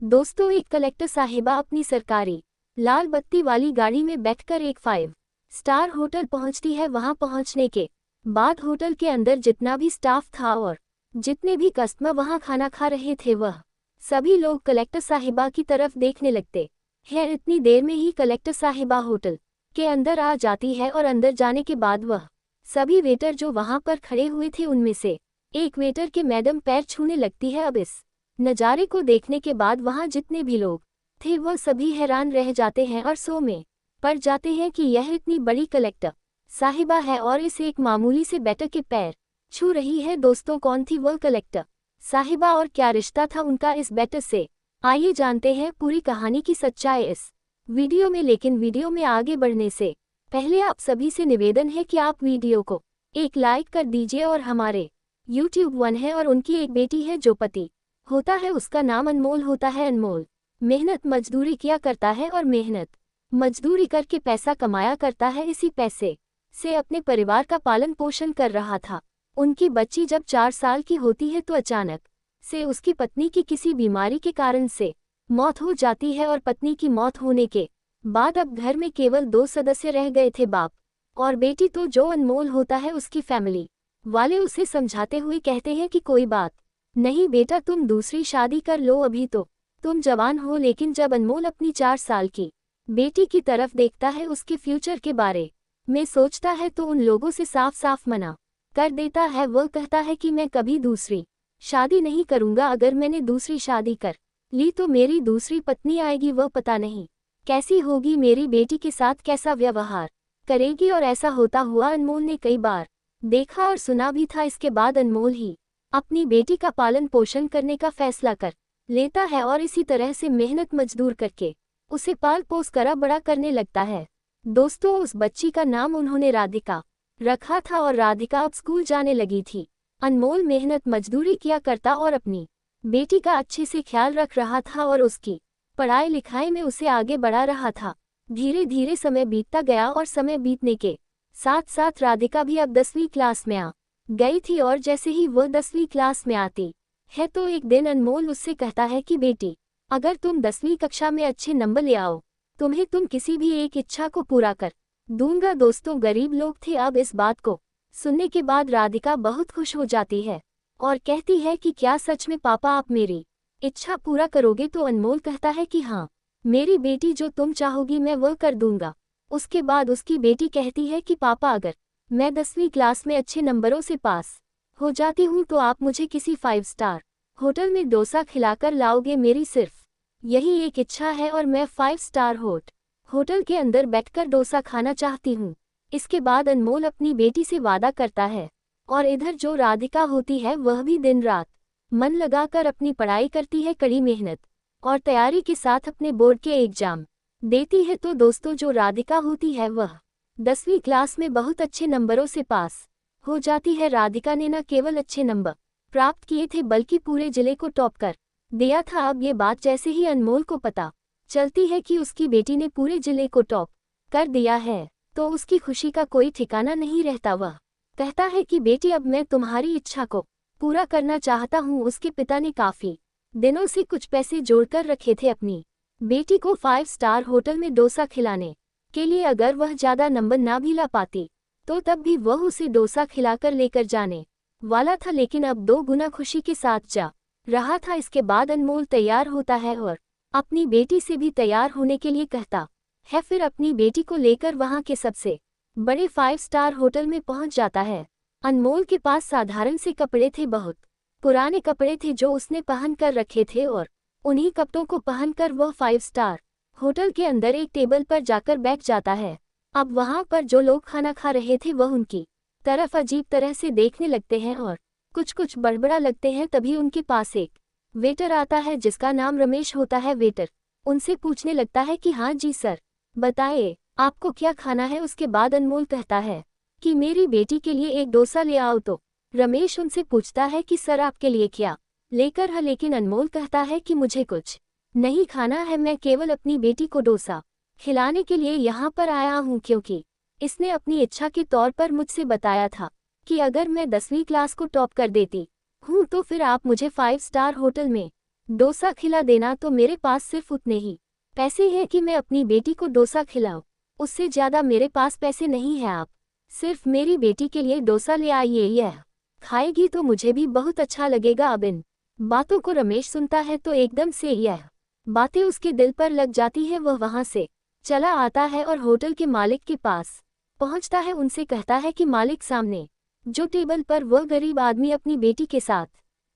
दोस्तों, एक कलेक्टर साहिबा अपनी सरकारी लाल बत्ती वाली गाड़ी में बैठकर एक 5 स्टार होटल पहुंचती है। वहां पहुंचने के बाद होटल के अंदर जितना भी स्टाफ था और जितने भी कस्टमर वहां खाना खा रहे थे, वह सभी लोग कलेक्टर साहिबा की तरफ देखने लगते हैं। इतनी देर में ही कलेक्टर साहिबा होटल के अंदर आ जाती है और अंदर जाने के बाद वह सभी वेटर जो वहां पर खड़े हुए थे उनमें से एक वेटर के मैडम पैर छूने लगती है। अब इस नज़ारे को देखने के बाद वहां जितने भी लोग थे वह सभी हैरान रह जाते हैं और सो में पड़ जाते हैं कि यह इतनी बड़ी कलेक्टर साहिबा है और इस एक मामूली से वेटर के पैर छू रही है। दोस्तों, कौन थी वह कलेक्टर साहिबा और क्या रिश्ता था उनका इस वेटर से? आइए जानते हैं पूरी कहानी की सच्चाई इस वीडियो में। लेकिन वीडियो में आगे बढ़ने से पहले आप सभी से निवेदन है कि आप वीडियो को एक लाइक कर दीजिए। और हमारे YouTube 1 है और उनकी एक बेटी है जो पति होता है, उसका नाम अनमोल होता है। अनमोल मेहनत मजदूरी किया करता है और मेहनत मजदूरी करके पैसा कमाया करता है। इसी पैसे से अपने परिवार का पालन पोषण कर रहा था। उनकी बच्ची जब 4 साल की होती है तो अचानक से उसकी पत्नी की किसी बीमारी के कारण से मौत हो जाती है और पत्नी की मौत होने के बाद अब घर में केवल 2 सदस्य रह गए थे, बाप और बेटी। तो जो अनमोल होता है उसकी फैमिली वाले उसे समझाते हुए कहते हैं कि कोई बात नहीं बेटा, तुम दूसरी शादी कर लो, अभी तो तुम जवान हो। लेकिन जब अनमोल अपनी 4 साल की बेटी की तरफ देखता है, उसके फ्यूचर के बारे में सोचता है, तो उन लोगों से साफ साफ मना कर देता है। वह कहता है कि मैं कभी दूसरी शादी नहीं करूंगा। अगर मैंने दूसरी शादी कर ली तो मेरी दूसरी पत्नी आएगी, वह पता नहीं कैसी होगी, मेरी बेटी के साथ कैसा व्यवहार करेगी। और ऐसा होता हुआ अनमोल ने कई बार देखा और सुना भी था। इसके बाद अनमोल ही अपनी बेटी का पालन पोषण करने का फैसला कर लेता है और इसी तरह से मेहनत मजदूर करके उसे पाल पोस कर बड़ा करने लगता है। दोस्तों, उस बच्ची का नाम उन्होंने राधिका रखा था और राधिका अब स्कूल जाने लगी थी। अनमोल मेहनत मजदूरी किया करता और अपनी बेटी का अच्छे से ख्याल रख रहा था और उसकी पढ़ाई लिखाई में उसे आगे बढ़ा रहा था। धीरे धीरे समय बीतता गया और समय बीतने के साथ साथ राधिका भी अब 10वीं क्लास में आ गई थी। और जैसे ही वह 10वीं क्लास में आती है तो एक दिन अनमोल उससे कहता है कि बेटी, अगर तुम 10वीं कक्षा में अच्छे नंबर ले आओ तुम किसी भी एक इच्छा को पूरा कर दूंगा। दोस्तों, गरीब लोग थे। अब इस बात को सुनने के बाद राधिका बहुत खुश हो जाती है और कहती है कि क्या सच में पापा आप मेरी इच्छा पूरा करोगे? तो अनमोल कहता है कि हाँ मेरी बेटी, जो तुम चाहोगी मैं वह कर दूंगा। उसके बाद उसकी बेटी कहती है कि पापा, अगर मैं 10वीं क्लास में अच्छे नंबरों से पास हो जाती हूँ तो आप मुझे किसी 5 स्टार होटल में डोसा खिलाकर लाओगे। मेरी सिर्फ यही एक इच्छा है और मैं 5 स्टार होटल के अंदर बैठकर डोसा खाना चाहती हूँ। इसके बाद अनमोल अपनी बेटी से वादा करता है और इधर जो राधिका होती है वह भी दिन रात मन लगाकर अपनी पढ़ाई करती है, कड़ी मेहनत और तैयारी के साथ अपने बोर्ड के एग्जाम देती है। तो दोस्तों, जो राधिका होती है वह 10वीं क्लास में बहुत अच्छे नंबरों से पास हो जाती है। राधिका ने न केवल अच्छे नंबर प्राप्त किए थे बल्कि पूरे जिले को टॉप कर दिया था। अब ये बात जैसे ही अनमोल को पता चलती है कि उसकी बेटी ने पूरे जिले को टॉप कर दिया है तो उसकी खुशी का कोई ठिकाना नहीं रहता। वह कहता है कि बेटी, अब मैं तुम्हारी इच्छा को पूरा करना चाहता हूँ। उसके पिता ने काफी दिनों से कुछ पैसे जोड़कर रखे थे अपनी बेटी को 5 स्टार होटल में डोसा खिलाने के लिए। अगर वह ज्यादा नंबर ना भी ला पाती तो तब भी वह उसे डोसा खिलाकर लेकर जाने वाला था, लेकिन अब 2 गुना खुशी के साथ जा रहा था। इसके बाद अनमोल तैयार होता है और अपनी बेटी से भी तैयार होने के लिए कहता है। फिर अपनी बेटी को लेकर वहां के सबसे बड़े 5 स्टार होटल में पहुंच जाता है। अनमोल के पास साधारण से कपड़े थे, बहुत पुराने कपड़े थे जो उसने पहन कर रखे थे और उन्हीं कपड़ों को पहनकर वह 5 स्टार होटल के अंदर एक टेबल पर जाकर बैठ जाता है। अब वहां पर जो लोग खाना खा रहे थे वह उनकी तरफ अजीब तरह से देखने लगते हैं और कुछ बड़बड़ा लगते हैं। तभी उनके पास एक वेटर आता है जिसका नाम रमेश होता है। वेटर उनसे पूछने लगता है कि हाँ जी सर, बताइए आपको क्या खाना है? उसके बाद अनमोल कहता है कि मेरी बेटी के लिए एक डोसा ले आओ। तो रमेश उनसे पूछता है कि सर आपके लिए क्या लेकर है? लेकिन अनमोल कहता है कि मुझे कुछ नहीं खाना है, मैं केवल अपनी बेटी को डोसा खिलाने के लिए यहाँ पर आया हूँ, क्योंकि इसने अपनी इच्छा के तौर पर मुझसे बताया था कि अगर मैं 10वीं क्लास को टॉप कर देती हूँ तो फिर आप मुझे 5 स्टार होटल में डोसा खिला देना तो मेरे पास सिर्फ उतने ही पैसे हैं कि मैं अपनी बेटी को डोसा खिलाऊं। उससे ज्यादा मेरे पास पैसे नहीं हैं। आप सिर्फ मेरी बेटी के लिए डोसा ले आइए, यह खाएगी तो मुझे भी बहुत अच्छा लगेगा। अब इन बातों को रमेश सुनता है तो एकदम से यह बातें उसके दिल पर लग जाती है। वह वहां से चला आता है और होटल के मालिक के पास पहुंचता है। उनसे कहता है कि मालिक, सामने जो टेबल पर वह गरीब आदमी अपनी बेटी के साथ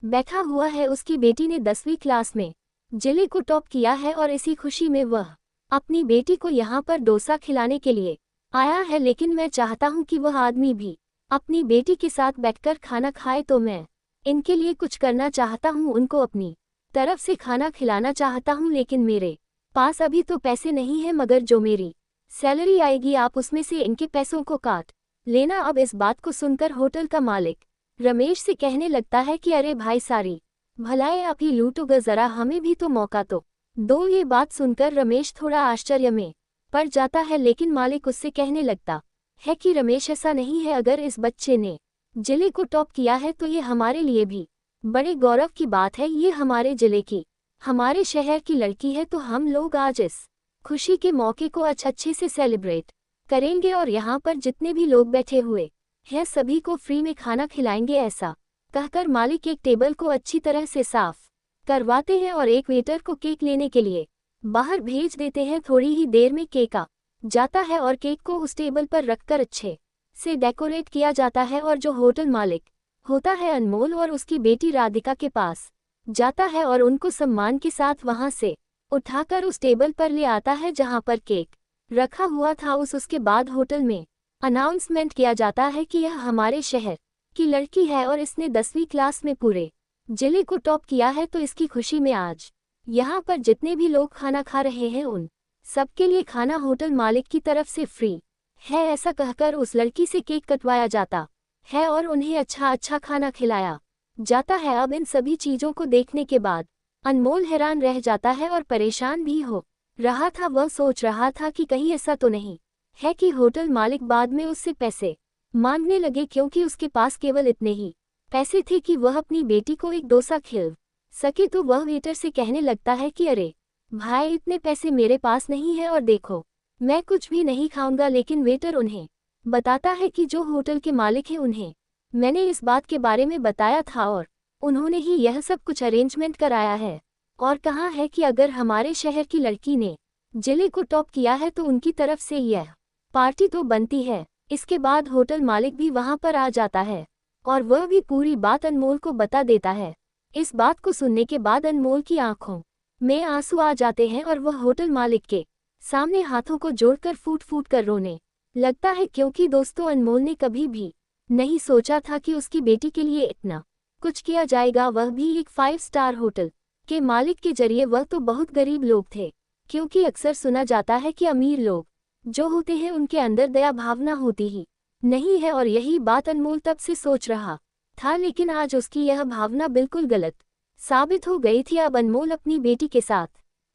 बैठा हुआ है, उसकी बेटी ने 10वीं क्लास में जिले को टॉप किया है और इसी खुशी में वह अपनी बेटी को यहाँ पर डोसा खिलाने के लिए आया है। लेकिन मैं चाहता हूँ कि वह आदमी भी अपनी बेटी के साथ बैठकर खाना खाए, तो मैं इनके लिए कुछ करना चाहता हूँ, उनको अपनी तरफ से खाना खिलाना चाहता हूँ। लेकिन मेरे पास अभी तो पैसे नहीं है, मगर जो मेरी सैलरी आएगी आप उसमें से इनके पैसों को काट लेना। अब इस बात को सुनकर होटल का मालिक रमेश से कहने लगता है कि अरे भाई, सारी भलाई आप ही लूटोगे, जरा हमें भी तो मौका तो दो। ये बात सुनकर रमेश थोड़ा आश्चर्य में पड़ जाता है, लेकिन मालिक उससे कहने लगता है कि रमेश, ऐसा नहीं है, अगर इस बच्चे ने जिले को टॉप किया है तो ये हमारे लिए भी बड़े गौरव की बात है। ये हमारे जिले की, हमारे शहर की लड़की है, तो हम लोग आज इस खुशी के मौके को अच्छे से सेलिब्रेट करेंगे और यहाँ पर जितने भी लोग बैठे हुए हैं सभी को फ्री में खाना खिलाएंगे। ऐसा कहकर मालिक एक टेबल को अच्छी तरह से साफ करवाते हैं और एक वेटर को केक लेने के लिए बाहर भेज देते हैं। थोड़ी ही देर में केक आ जाता है और केक को उस टेबल पर रखकर अच्छे से डेकोरेट किया जाता है और जो होटल मालिक होता है अनमोल और उसकी बेटी राधिका के पास जाता है और उनको सम्मान के साथ वहां से उठाकर उस टेबल पर ले आता है जहां पर केक रखा हुआ था। उसके बाद होटल में अनाउंसमेंट किया जाता है कि यह हमारे शहर की लड़की है और इसने 10वीं क्लास में पूरे जिले को टॉप किया है, तो इसकी खुशी में आज यहाँ पर जितने भी लोग खाना खा रहे हैं उन सबके लिए खाना होटल मालिक की तरफ से फ्री है। ऐसा कहकर उस लड़की से केक कटवाया जाता है और उन्हें अच्छा खाना खिलाया जाता है। अब इन सभी चीजों को देखने के बाद अनमोल हैरान रह जाता है और परेशान भी हो रहा था। वह सोच रहा था कि कहीं ऐसा तो नहीं है कि होटल मालिक बाद में उससे पैसे मांगने लगे, क्योंकि उसके पास केवल इतने ही पैसे थे कि वह अपनी बेटी को एक डोसा खिला सके। तो वह वेटर से कहने लगता है कि अरे भाई, इतने पैसे मेरे पास नहीं है और देखो मैं कुछ भी नहीं खाऊंगा। लेकिन वेटर उन्हें बताता है कि जो होटल के मालिक हैं उन्हें मैंने इस बात के बारे में बताया था और उन्होंने ही यह सब कुछ अरेंजमेंट कराया है और कहा है कि अगर हमारे शहर की लड़की ने जिले को टॉप किया है तो उनकी तरफ से यह पार्टी तो बनती है। इसके बाद होटल मालिक भी वहां पर आ जाता है और वह भी पूरी बात अनमोल को बता देता है। इस बात को सुनने के बाद अनमोल की आंखों में आंसू आ जाते हैं और वह होटल मालिक के सामने हाथों को जोड़कर फूट फूट कर रोने लगता है, क्योंकि दोस्तों अनमोल ने कभी भी नहीं सोचा था कि उसकी बेटी के लिए इतना कुछ किया जाएगा, वह भी एक 5 स्टार होटल के मालिक के जरिए। वह तो बहुत गरीब लोग थे, क्योंकि अक्सर सुना जाता है कि अमीर लोग जो होते हैं उनके अंदर दया भावना होती ही नहीं है, और यही बात अनमोल तब से सोच रहा था। लेकिन आज उसकी यह भावना बिल्कुल गलत साबित हो गई थी। अब अनमोल अपनी बेटी के साथ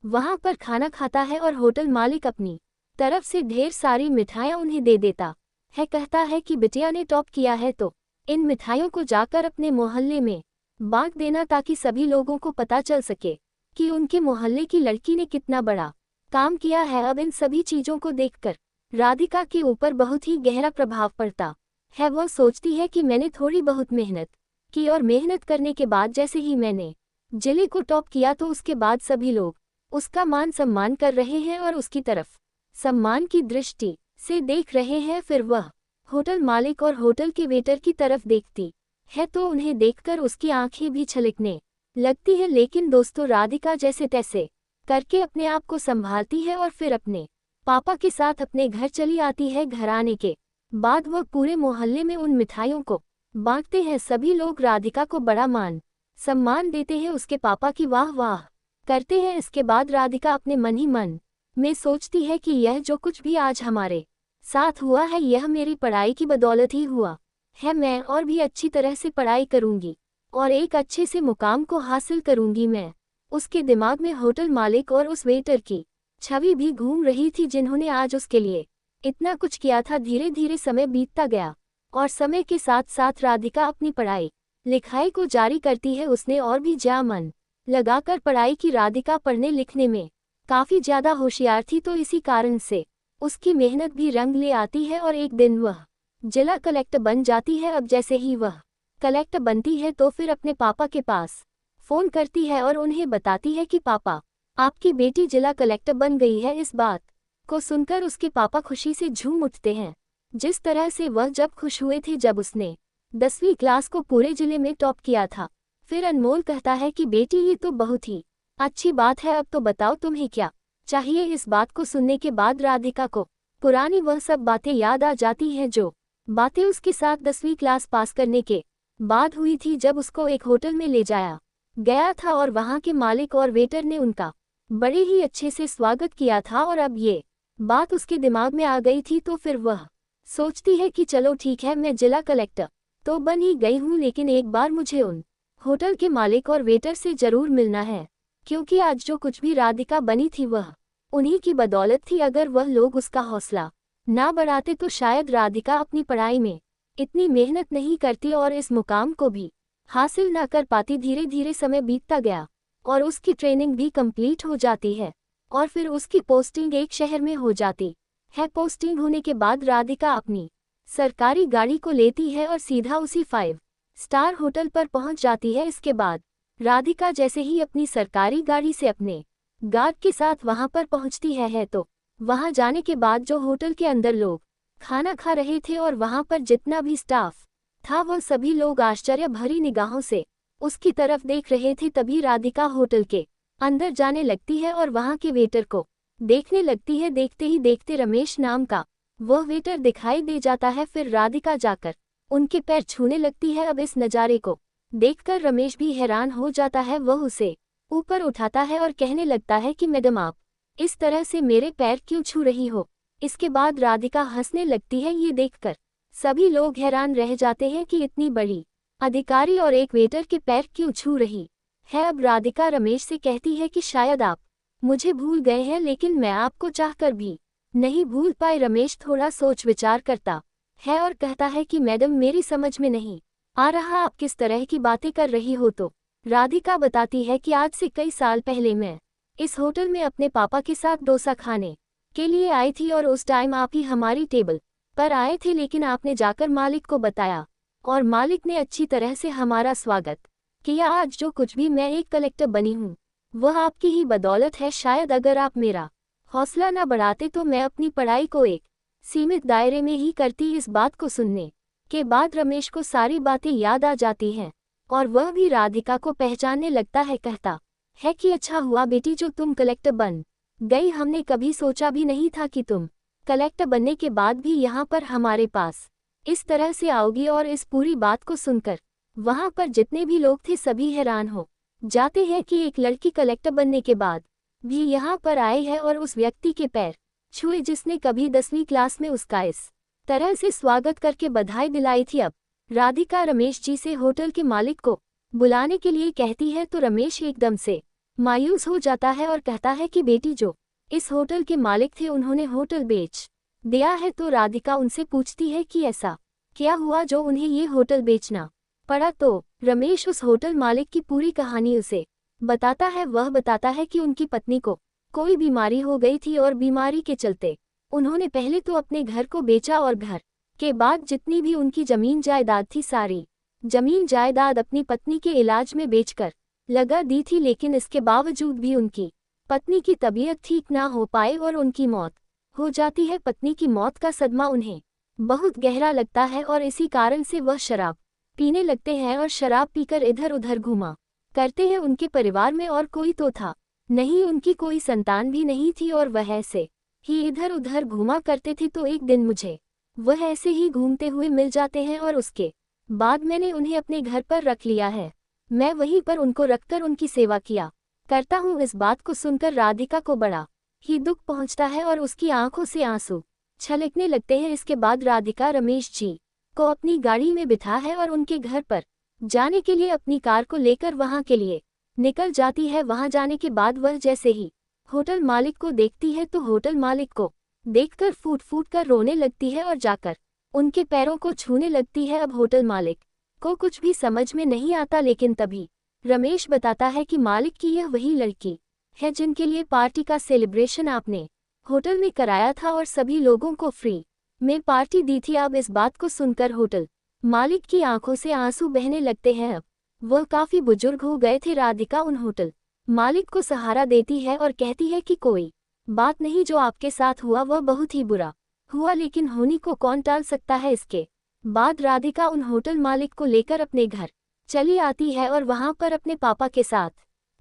वहां पर खाना खाता है और होटल मालिक अपनी तरफ से ढेर सारी मिठाइयां उन्हें दे देता है। कहता है कि बिटिया ने टॉप किया है तो इन मिठाइयों को जाकर अपने मोहल्ले में बांट देना, ताकि सभी लोगों को पता चल सके कि उनके मोहल्ले की लड़की ने कितना बड़ा काम किया है। अब इन सभी चीजों को देखकर राधिका के ऊपर बहुत ही गहरा प्रभाव पड़ता है। वह सोचती है कि मैंने थोड़ी बहुत मेहनत की और मेहनत करने के बाद जैसे ही मैंने जिले को टॉप किया तो उसके बाद सभी लोग उसका मान सम्मान कर रहे हैं और उसकी तरफ सम्मान की दृष्टि से देख रहे हैं। फिर वह होटल मालिक और होटल के वेटर की तरफ देखती है तो उन्हें देखकर उसकी आंखें भी छलकने लगती है। लेकिन दोस्तों राधिका जैसे तैसे करके अपने आप को संभालती है और फिर अपने पापा के साथ अपने घर चली आती है। घर आने के बाद वह पूरे मोहल्ले में उन मिठाइयों को बांटते हैं। सभी लोग राधिका को बड़ा मान सम्मान देते हैं, उसके पापा की वाह वाह करते हैं। इसके बाद राधिका अपने मन ही मन में सोचती है कि यह जो कुछ भी आज हमारे साथ हुआ है यह मेरी पढ़ाई की बदौलत ही हुआ है। मैं और भी अच्छी तरह से पढ़ाई करूंगी और एक अच्छे से मुकाम को हासिल करूंगी मैं। उसके दिमाग में होटल मालिक और उस वेटर की छवि भी घूम रही थी जिन्होंने आज उसके लिए इतना कुछ किया था। धीरे धीरे समय बीतता गया और समय के साथ साथ राधिका अपनी पढ़ाई लिखाई को जारी करती है। उसने और भी जा मन लगाकर पढ़ाई की। राधिका पढ़ने लिखने में काफी ज्यादा होशियार थी, तो इसी कारण से उसकी मेहनत भी रंग ले आती है और एक दिन वह जिला कलेक्टर बन जाती है। अब जैसे ही वह कलेक्टर बनती है तो फिर अपने पापा के पास फोन करती है और उन्हें बताती है कि पापा, आपकी बेटी जिला कलेक्टर बन गई है। इस बात को सुनकर उसके पापा खुशी से झूम उठते हैं, जिस तरह से वह जब खुश हुए थे जब उसने 10वीं क्लास को पूरे जिले में टॉप किया था। फिर अनमोल कहता है कि बेटी, ये तो बहुत ही अच्छी बात है, अब तो बताओ तुम्हें क्या चाहिए। इस बात को सुनने के बाद राधिका को पुरानी वह सब बातें याद आ जाती हैं, जो बातें उसके साथ 10वीं क्लास पास करने के बाद हुई थी, जब उसको एक होटल में ले जाया गया था और वहां के मालिक और वेटर ने उनका बड़े ही अच्छे से स्वागत किया था। और अब ये बात उसके दिमाग में आ गई थी, तो फिर वह सोचती है कि चलो ठीक है, मैं जिला कलेक्टर तो बन ही गई हूँ, लेकिन एक बार मुझे उन होटल के मालिक और वेटर से जरूर मिलना है, क्योंकि आज जो कुछ भी राधिका बनी थी वह उन्हीं की बदौलत थी। अगर वह लोग उसका हौसला ना बढ़ाते तो शायद राधिका अपनी पढ़ाई में इतनी मेहनत नहीं करती और इस मुकाम को भी हासिल ना कर पाती। धीरे धीरे समय बीतता गया और उसकी ट्रेनिंग भी कंप्लीट हो जाती है और फिर उसकी पोस्टिंग एक शहर में हो जाती है। पोस्टिंग होने के बाद राधिका अपनी सरकारी गाड़ी को लेती है और सीधा उसी 5 स्टार होटल पर पहुंच जाती है। इसके बाद राधिका जैसे ही अपनी सरकारी गाड़ी से अपने गार्ड के साथ वहां पर पहुंचती है तो वहां जाने के बाद जो होटल के अंदर लोग खाना खा रहे थे और वहां पर जितना भी स्टाफ था, वह सभी लोग आश्चर्य भरी निगाहों से उसकी तरफ देख रहे थे। तभी राधिका होटल के अंदर जाने लगती है और वहां के वेटर को देखने लगती है। देखते ही देखते रमेश नाम का वह वेटर दिखाई दे जाता है। फिर राधिका जाकर उनके पैर छूने लगती है। अब इस नज़ारे को देखकर रमेश भी हैरान हो जाता है। वह उसे ऊपर उठाता है और कहने लगता है कि मैडम, आप इस तरह से मेरे पैर क्यों छू रही हो। इसके बाद राधिका हंसने लगती है। ये देखकर सभी लोग हैरान रह जाते हैं कि इतनी बड़ी अधिकारी और एक वेटर के पैर क्यों छू रही है। अब राधिका रमेश से कहती है कि शायद आप मुझे भूल गए हैं, लेकिन मैं आपको चाहकर भी नहीं भूल पाए। रमेश थोड़ा सोच विचार करता है और कहता है कि मैडम, मेरी समझ में नहीं आ रहा आप किस तरह की बातें कर रही हो। तो राधिका बताती है कि आज से कई साल पहले मैं इस होटल में अपने पापा के साथ डोसा खाने के लिए आई थी और उस टाइम आप ही हमारी टेबल पर आए थे, लेकिन आपने जाकर मालिक को बताया और मालिक ने अच्छी तरह से हमारा स्वागत किया। आज जो कुछ भी मैं एक कलेक्टर बनी हूँ वह आपकी ही बदौलत है। शायद अगर आप मेरा हौसला न बढ़ाते तो मैं अपनी पढ़ाई को एक सीमित दायरे में ही करती। इस बात को सुनने के बाद रमेश को सारी बातें याद आ जाती हैं और वह भी राधिका को पहचानने लगता है। कहता है कि अच्छा हुआ बेटी जो तुम कलेक्टर बन गई, हमने कभी सोचा भी नहीं था कि तुम कलेक्टर बनने के बाद भी यहाँ पर हमारे पास इस तरह से आओगी। और इस पूरी बात को सुनकर वहाँ पर जितने भी लोग थे सभी हैरान हो जाते हैं कि एक लड़की कलेक्टर बनने के बाद भी यहाँ पर आई है और उस व्यक्ति के पैर छुए जिसने कभी 10वीं क्लास में उसका इस तरह से स्वागत करके बधाई दिलाई थी। अब राधिका रमेश जी से होटल के मालिक को बुलाने के लिए कहती है तो रमेश एकदम से मायूस हो जाता है और कहता है कि बेटी, जो इस होटल के मालिक थे उन्होंने होटल बेच दिया है। तो राधिका उनसे पूछती है कि ऐसा क्या हुआ जो उन्हें ये होटल बेचना पड़ा। तो रमेश उस होटल मालिक की पूरी कहानी उसे बताता है। वह बताता है कि उनकी पत्नी को कोई बीमारी हो गई थी और बीमारी के चलते उन्होंने पहले तो अपने घर को बेचा और घर के बाद जितनी भी उनकी जमीन जायदाद थी सारी जमीन जायदाद अपनी पत्नी के इलाज में बेचकर लगा दी थी। लेकिन इसके बावजूद भी उनकी पत्नी की तबीयत ठीक ना हो पाए और उनकी मौत हो जाती है। पत्नी की मौत का सदमा उन्हें बहुत गहरा लगता है और इसी कारण से वह शराब पीने लगते हैं और शराब पीकर इधर उधर घूमा करते हैं। उनके परिवार में और कोई तो था नहीं, उनकी कोई संतान भी नहीं थी और वह ऐसे ही इधर उधर घूमा करते थे। तो एक दिन मुझे वह ऐसे ही घूमते हुए मिल जाते हैं और उसके बाद मैंने उन्हें अपने घर पर रख लिया है। मैं वहीं पर उनको रखकर उनकी सेवा किया करता हूँ। इस बात को सुनकर राधिका को बड़ा ही दुख पहुँचता है और उसकी आंखों से आंसू छलकने लगते हैं। इसके बाद राधिका रमेश जी को अपनी गाड़ी में बिठा है और उनके घर पर जाने के लिए अपनी कार को लेकर वहां के लिए निकल जाती है। वहां जाने के बाद वह जैसे ही होटल मालिक को देखती है तो होटल मालिक को देखकर फूट फूट कर रोने लगती है और जाकर उनके पैरों को छूने लगती है। अब होटल मालिक को कुछ भी समझ में नहीं आता, लेकिन तभी रमेश बताता है कि मालिक की यह वही लड़की है जिनके लिए पार्टी का सेलिब्रेशन आपने होटल में कराया था और सभी लोगों को फ्री में पार्टी दी थी। अब इस बात को सुनकर होटल मालिक की आंखों से आंसू बहने लगते हैं। अब वह काफी बुजुर्ग हो गए थे। राधिका उन होटल मालिक को सहारा देती है और कहती है कि कोई बात नहीं, जो आपके साथ हुआ वह बहुत ही बुरा हुआ, लेकिन होनी को कौन टाल सकता है। इसके बाद राधिका उन होटल मालिक को लेकर अपने घर चली आती है और वहां पर अपने पापा के साथ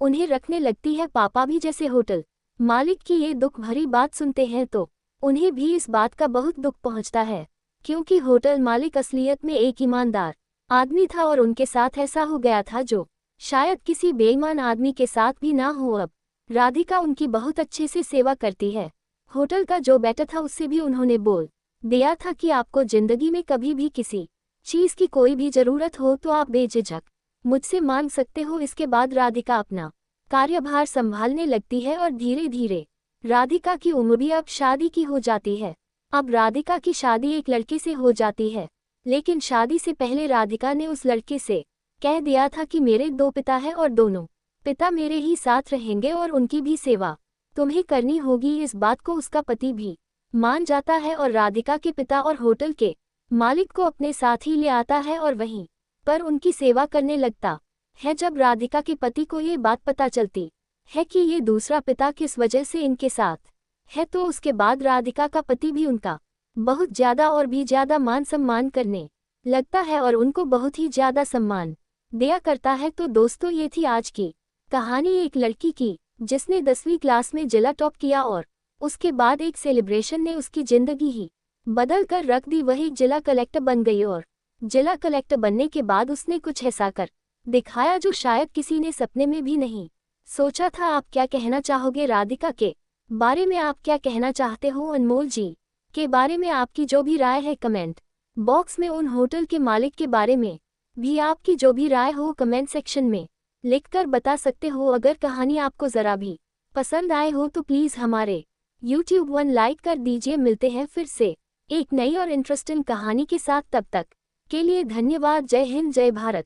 उन्हें रखने लगती है। पापा भी जैसे होटल मालिक की ये दुख भरी बात सुनते हैं तो उन्हें भी इस बात का बहुत दुख पहुंचता है, क्योंकि होटल मालिक असलियत में एक ईमानदार आदमी था और उनके साथ ऐसा हो गया था जो शायद किसी बेईमान आदमी के साथ भी ना हो। अब राधिका उनकी बहुत अच्छे से सेवा करती है। होटल का जो बेटा था उससे भी उन्होंने बोल दिया था कि आपको जिंदगी में कभी भी किसी चीज की कोई भी जरूरत हो तो आप बेझिझक मुझसे मांग सकते हो। इसके बाद राधिका अपना कार्यभार संभालने लगती है और धीरे धीरे राधिका की उम्र भी अब शादी की हो जाती है। अब राधिका की शादी एक लड़के से हो जाती है, लेकिन शादी से पहले राधिका ने उस लड़के से कह दिया था कि मेरे 2 पिता हैं और दोनों पिता मेरे ही साथ रहेंगे और उनकी भी सेवा तुम्हें करनी होगी। इस बात को उसका पति भी मान जाता है और राधिका के पिता और होटल के मालिक को अपने साथ ही ले आता है और वहीं पर उनकी सेवा करने लगता है। जब राधिका के पति को ये बात पता चलती है कि ये दूसरा पिता किस वजह से इनके साथ है, तो उसके बाद राधिका का पति भी उनका बहुत ज्यादा और भी ज्यादा मान सम्मान करने लगता है और उनको बहुत ही ज्यादा सम्मान दिया करता है। तो दोस्तों, ये थी आज की कहानी एक लड़की की जिसने 10वीं क्लास में जिला टॉप किया और उसके बाद एक सेलिब्रेशन ने उसकी जिंदगी ही बदल कर रख दी। वह एक जिला कलेक्टर बन गई और जिला कलेक्टर बनने के बाद उसने कुछ ऐसा कर दिखाया जो शायद किसी ने सपने में भी नहीं सोचा था। आप क्या कहना चाहोगे राधिका के बारे में? आप क्या कहना चाहते हो अनमोल जी के बारे में? आपकी जो भी राय है कमेंट बॉक्स में, उन होटल के मालिक के बारे में भी आपकी जो भी राय हो कमेंट सेक्शन में लिखकर बता सकते हो। अगर कहानी आपको जरा भी पसंद आए हो तो प्लीज हमारे YouTube 1 लाइक कर दीजिए। मिलते हैं फिर से एक नई और इंटरेस्टिंग कहानी के साथ, तब तक के लिए धन्यवाद। जय हिंद, जय भारत।